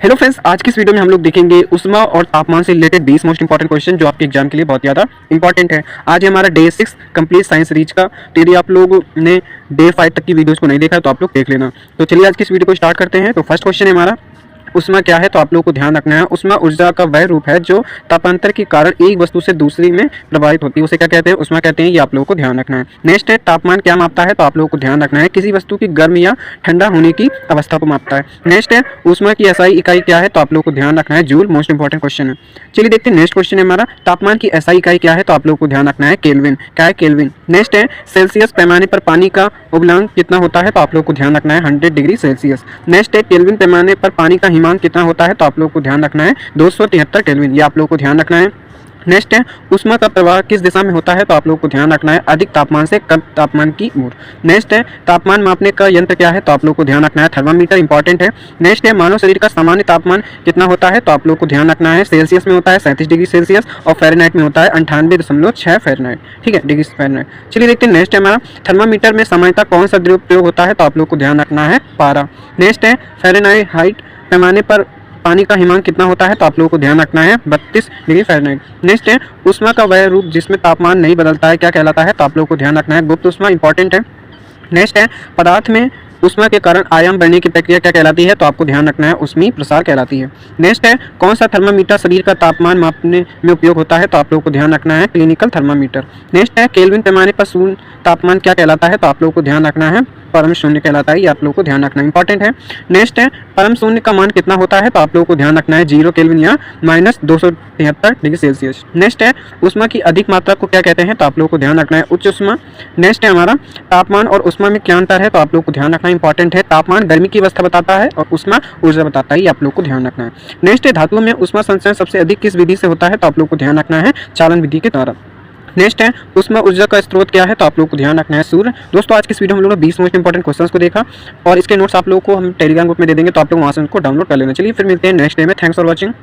Hello friends, आज की इस वीडियो में हम लोग देखेंगे उष्मा और तापमान से रिलेटेड 20 मोस्ट इंपॉर्टेंट क्वेश्चन जो आपके एग्जाम के लिए बहुत ज़्यादा इंपॉर्टेंट है। आज है हमारा डे 6 कंप्लीट साइंस सीरीज का। तो यदि आप लोग ने डे 5 तक की वीडियोस को नहीं देखा है तो आप लोग देख लेना। तो चलिए आज की इस वीडियो को स्टार्ट करते हैं। तो फर्स्ट क्वेश्चन है हमारा, उष्मा क्या है? तो आप लोगों को ध्यान रखना है, उष्मा ऊर्जा का वह रूप है जो तापांतर के कारण एक वस्तु से दूसरी में प्रभावित होती है, उसे क्या कहते हैं? उष्मा कहते हैं। ये आप लोगों को ध्यान रखना है। नेक्स्ट है, तापमान क्या मापता है? तो आप लोगों को ध्यान रखना है, किसी वस्तु की गर्म या ठंडा होने की अवस्था को मापता है। नेक्स्ट है, उष्मा की एसआई इकाई क्या है? तो आप लोगों को ध्यान रखना है, जूल। मोस्ट इंपॉर्टेंट क्वेश्चन है। चलिए देखते हैं नेक्स्ट क्वेश्चन है हमारा, तापमान की एसआई इकाई क्या है? तो आप लोगों को ध्यान रखना है, केल्विन। क्या है? केल्विन। नेक्स्ट है, सेल्सियस पैमाने पर पानी का उबलांक कितना होता है? तो आप लोगों को ध्यान रखना है, 100 डिग्री सेल्सियस। नेक्स्ट है, केल्विन पैमाने पर पानी का हिमांक कितना होता है? तो आप लोगों को ध्यान रखना है, 273 केल्विन। ये आप लोगों को ध्यान रखना है। नेक्स्ट है, उष्मा का प्रवाह किस दिशा में होता है? तो आप लोगों को ध्यान रखना है, अधिक तापमान से कम तापमान की ओर। नेक्स्ट है, तापमान मापने का यंत्र क्या है? तो आप लोगों को ध्यान रखना है, थर्मामीटर। इंपॉर्टेंट है। नेक्स्ट है, मानव शरीर का सामान्य तापमान कितना होता है? तो आप लोगों को ध्यान रखना है, सेल्सियस में होता है 37 डिग्री सेल्सियस और फ़ारेनहाइट में होता है 98.6 फ़ारेनहाइट। ठीक है, डिग्री फ़ारेनहाइट। चलिए देखते हैं नेक्स्ट है हमारा, थर्मामीटर में सामान्यतः कौन सा द्रव्य प्रयोग होता है? तो आप लोगों को ध्यान रखना है, पारा। नेक्स्ट है, फ़ारेनहाइट पैमाने पर पानी का हिमांक कितना होता है? तो आप लोगों को ध्यान रखना है, 32 डिग्री फ़ारेनहाइट। नेक्स्ट है, उष्मा का वह रूप जिसमें तापमान नहीं बदलता है क्या कहलाता है? तो आप लोगों को ध्यान रखना है, गुप्त उष्मा। इंपॉर्टेंट है। नेक्स्ट है, पदार्थ में उष्मा के कारण आयाम बढ़ने की प्रक्रिया क्या कहलाती है? तो आपको ध्यान रखना है, ऊष्मीय प्रसार कहलाती है। नेक्स्ट है, कौन सा थर्मामीटर शरीर का तापमान मापने में उपयोग होता है? तो आप लोगों को ध्यान रखना है, क्लिनिकल थर्मामीटर। नेक्स्ट है, केल्विन पैमाने पर शून्य तापमान क्या कहलाता है? तो आप लोगों को ध्यान रखना है, परम शून्य कहलाता है। ये आप लोगों को ध्यान रखना इंपॉर्टेंट है। नेक्स्ट है, परम शून्य का मान कितना होता है? तो आप लोगों को ध्यान रखना है, 0 केल्विन या -273 डिग्री सेल्सियस। नेक्स्ट है, उष्मा की अधिक मात्रा को क्या कहते हैं? तो आप लोगों को ध्यान रखना है, उच्च उष्मा। नेक्स्ट है हमारा, तापमान और उष्मा में क्या अंतर है? तो आप लोगों को ध्यान रखना इंपॉर्टेंट है, तापमान गर्मी की अवस्था बताता है और उष्मा ऊर्जा बताता है। ये आप लोग को ध्यान रखना है। नेक्स्ट है, धातुओं में उष्मा संचरण सबसे अधिक किस विधि से होता है? तो आप लोग को ध्यान रखना है, चालन विधि के द्वारा। नेक्स्ट है, उष्मा ऊर्जा का स्रोत क्या है? तो आप लोगों को ध्यान रखना है, सूर्य। दोस्तों आज की इस वीडियो में हम लोगों ने 20 मोस्ट इंपॉर्टेंट क्वेश्चंस को देखा और इसके नोट्स आप लोगों को हम टेलीग्राम ग्रुप में दे देंगे, तो आप लोग वहां से उनको डाउनलोड कर लेना। चलिए फिर मिलते हैं नेक्स्ट डे में। Thanks for watching.